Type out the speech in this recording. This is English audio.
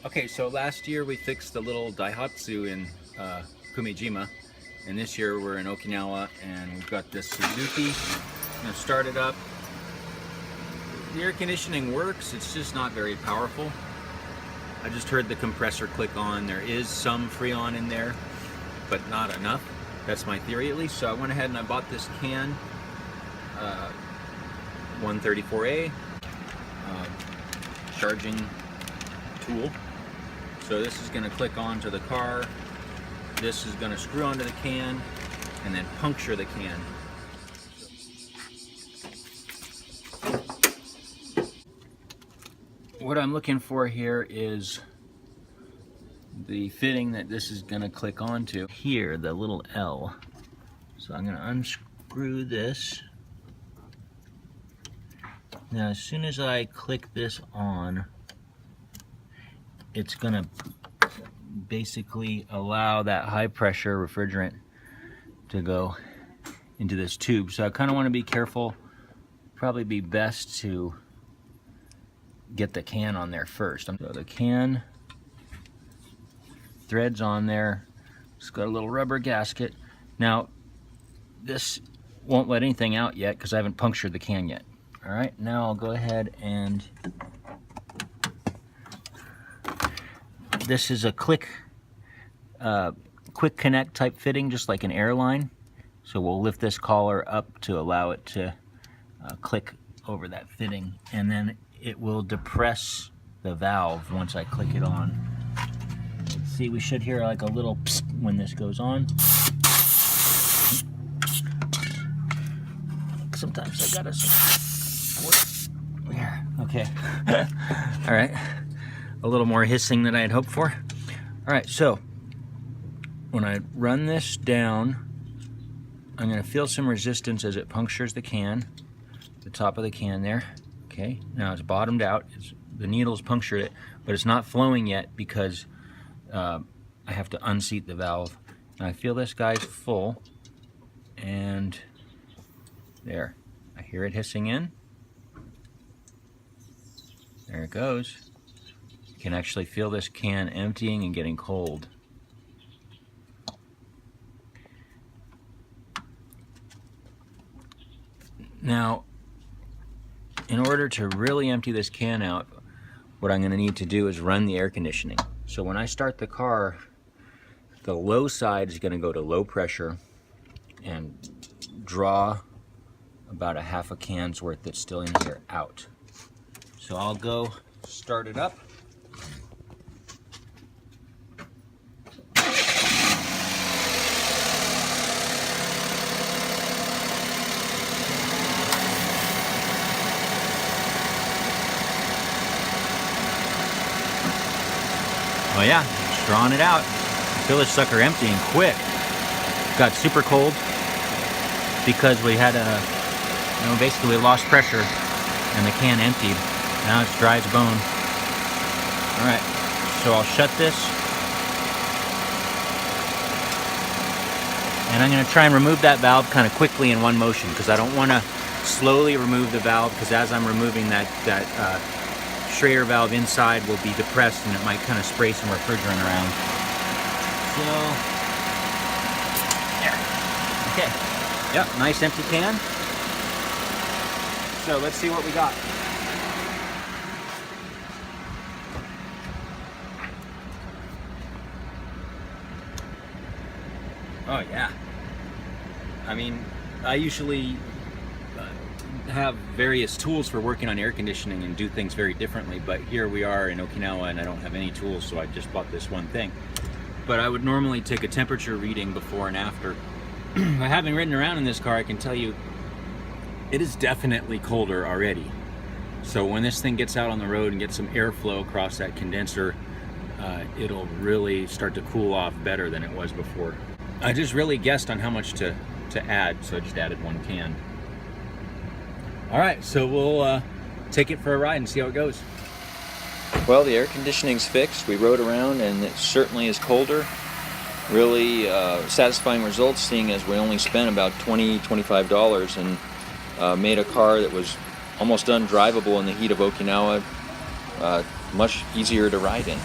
Okay, so last year we fixed the little Daihatsu in Kumijima, and this year we're in Okinawa and we've got this Suzuki. I'm going to start it up. The air conditioning works, it's just not very powerful. I just heard the compressor click on. There is some Freon in there, but not enough. That's my theory at least. So I went ahead and I bought this can, 134A charging tool. So this is going to click onto the car, this is going to screw onto the can, and then puncture the can. What I'm looking for here is the fitting that this is going to click onto. Here, the little L. So I'm going to unscrew this. Now as soon as I click this on, it's going to basically allow that high pressure refrigerant to go into this tube. So I kind of want to be careful. Probably be best to get the can on there first. So the can threads on there. It's got a little rubber gasket. Now this won't let anything out yet because I haven't punctured the can yet. All right, now I'll go ahead and this is a quick connect type fitting, just like an airline. So we'll lift this collar up to allow it to click over that fitting, and then it will depress the valve once I click it on. Let's see, we should hear like a little psst when this goes on. Sometimes I gotta support. There, okay. All right. A little more hissing than I had hoped for. All right, so when I run this down, I'm going to feel some resistance as it punctures the can, the top of the can there. Okay, now it's bottomed out. The needle's punctured it, but it's not flowing yet because I have to unseat the valve. Now I feel this guy's full, and there. I hear it hissing in. There it goes. You can actually feel this can emptying and getting cold. Now, in order to really empty this can out, what I'm going to need to do is run the air conditioning. So when I start the car, the low side is going to go to low pressure and draw about a half a can's worth that's still in here out. So I'll go start it up. Oh yeah, it's drawing it out. Feel this sucker emptying quick. Got super cold because we had basically we lost pressure and the can emptied. Now it's dry as bone. All right, so I'll shut this. And I'm gonna try and remove that valve kind of quickly in one motion because I don't wanna slowly remove the valve, because as I'm removing that Schrader valve inside will be depressed and it might kind of spray some refrigerant around. So, there. Okay. Yep, nice empty can. So let's see what we got. Oh yeah. I mean, I usually have various tools for working on air conditioning and do things very differently, but here we are in Okinawa and I don't have any tools, so I just bought this one thing. But I would normally take a temperature reading before and after. Having ridden around in this car, I can tell you it is definitely colder already. So when this thing gets out on the road and gets some airflow across that condenser, it'll really start to cool off better than it was before. I just really guessed on how much to add, so I just added one can. All right, so we'll take it for a ride and see how it goes. Well, the air conditioning's fixed. We rode around and it certainly is colder. Really satisfying results, seeing as we only spent about $20–25 and made a car that was almost undrivable in the heat of Okinawa much easier to ride in.